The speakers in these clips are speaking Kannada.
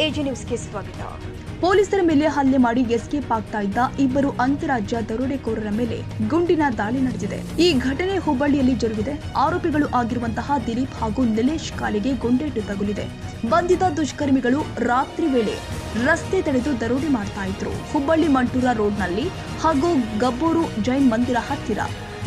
ಎಜೆ ನ್ಯೂಸ್ಗೆ ಸ್ವಾಗತ. ಪೊಲೀಸರ ಮೇಲೆ ಹಲ್ಲೆ ಮಾಡಿ ಎಸ್ಕೇಪ್ ಆಗ್ತಾ ಇದ್ದ ಇಬ್ಬರು ಅಂತಾರಾಜ್ಯ ದರೋಡೆಕೋರರ ಮೇಲೆ ಗುಂಡಿನ ದಾಳಿ ನಡೆದಿದೆ. ಈ ಘಟನೆ ಹುಬ್ಬಳ್ಳಿಯಲ್ಲಿ ಜರುಗಿದೆ. ಆರೋಪಿಗಳು ಆಗಿರುವಂತಹ ದಿಲೀಪ್ ಹಾಗೂ ನಿಲೇಶ್ ಕಾಲಿಗೆ ಗುಂಡೇಟು ತಗುಲಿದೆ. ಬಂಧಿತ ದುಷ್ಕರ್ಮಿಗಳು ರಾತ್ರಿ ವೇಳೆ ರಸ್ತೆ ತಡೆದು ದರೋಡೆ ಮಾಡ್ತಾ ಇದ್ರು. ಹುಬ್ಬಳ್ಳಿ ಮಂಟೂರ ರೋಡ್ನಲ್ಲಿ ಹಾಗೂ ಗಬ್ಬೂರು ಜೈನ್ ಮಂದಿರ ಹತ್ತಿರ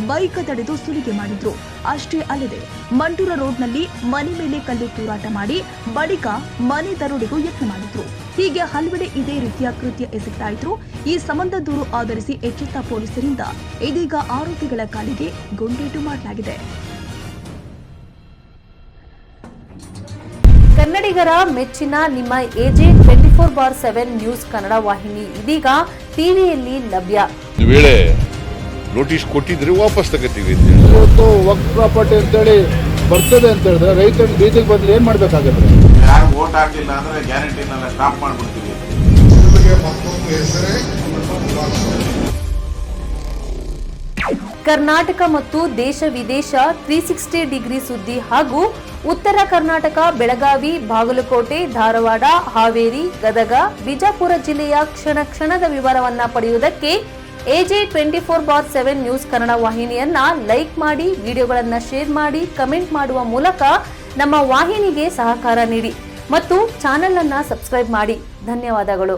ಬೈಕ್ ತಡೆದು ಸುಲಿಗೆ ಮಾಡಿದ್ರು. ಅಷ್ಟೇ ಅಲ್ಲದೆ ಮಂಟೂರ ರೋಡ್ನಲ್ಲಿ ಮನೆ ಮೇಲೆ ಕಲ್ಲು ತೂರಾಟ ಮಾಡಿ ಬಳಿಕ ಮನೆ ದರೋಡೆಗೂ ಯತ್ನ ಮಾಡಿದ್ರು. ಹೀಗೆ ಹಲವೆಡೆ ಇದೇ ರೀತಿಯ ಕೃತ್ಯ ಎಸಗ್ತಾ ಇದ್ರು. ಈ ಸಂಬಂಧ ದೂರು ಆಧರಿಸಿ ಎಚ್ಚೆತ್ತ ಪೊಲೀಸರಿಂದ ಇದೀಗ ಆರೋಪಿಗಳ ಕಾಲಿಗೆ ಗುಂಡೇಟು ಮಾಡಲಾಗಿದೆ. ಕನ್ನಡಿಗರ ಮೆಚ್ಚಿನ ನಿಮ್ಮ ಎಜೆ 24/7 ನ್ಯೂಸ್ ಕನ್ನಡ ವಾಹಿನಿ ಇದೀಗ ಟಿವಿಯಲ್ಲಿ ಲಭ್ಯ. ನೋಟಿಸ್ ಕೊಟ್ಟಿದ್ರೆ ವಾಪಸ್ ತಗೋತೀವಿ. ಇವತ್ತು ವಕ್ಫ್ ಪ್ರಾಪರ್ಟಿ ಅಂತೇಳಿ ಬರ್ತದೆ ಅಂತ ಹೇಳಿದ್ರೆ ರೈತರ ಬೀದಿಗೆ ಬಂದ್ರೆ ಏನ್ ಮಾಡ್ಬೇಕಾಗತ್ತೆ? ಯಾರು ವೋಟ್ ಹಾಕಿಲ್ಲ ಅಂದ್ರೆ ಗ್ಯಾರಂಟಿನೆಲ್ಲ ಸ್ಟಾಪ್ ಮಾಡ್ಬಿಡ್ತೀವಿ. ಕರ್ನಾಟಕ ಮತ್ತು ದೇಶ ವಿದೇಶ 360 ಡಿಗ್ರಿ ಸುದ್ದಿ ಹಾಗೂ ಉತ್ತರ ಕರ್ನಾಟಕ, ಬೆಳಗಾವಿ, ಬಾಗಲಕೋಟೆ, ಧಾರವಾಡ, ಹಾವೇರಿ, ಗದಗ, ಬಿಜಾಪುರ ಜಿಲ್ಲೆಯ ಕ್ಷಣ ಕ್ಷಣದ ವಿವರವನ್ನ ಪಡೆಯುವುದಕ್ಕೆ ಎಜೆ 24/7 ನ್ಯೂಸ್ ಕನ್ನಡ ವಾಹಿನಿಯನ್ನ ಲೈಕ್ ಮಾಡಿ, ವಿಡಿಯೋಗಳನ್ನ ಶೇರ್ ಮಾಡಿ, ಕಮೆಂಟ್ ಮಾಡುವ ಮೂಲಕ ನಮ್ಮ ವಾಹಿನಿಗೆ ಸಹಕಾರ ನೀಡಿ ಮತ್ತು ಚಾನೆಲ್ ಅನ್ನ ಸಬ್ಸ್ಕ್ರೈಬ್ ಮಾಡಿ. ಧನ್ಯವಾದಗಳು.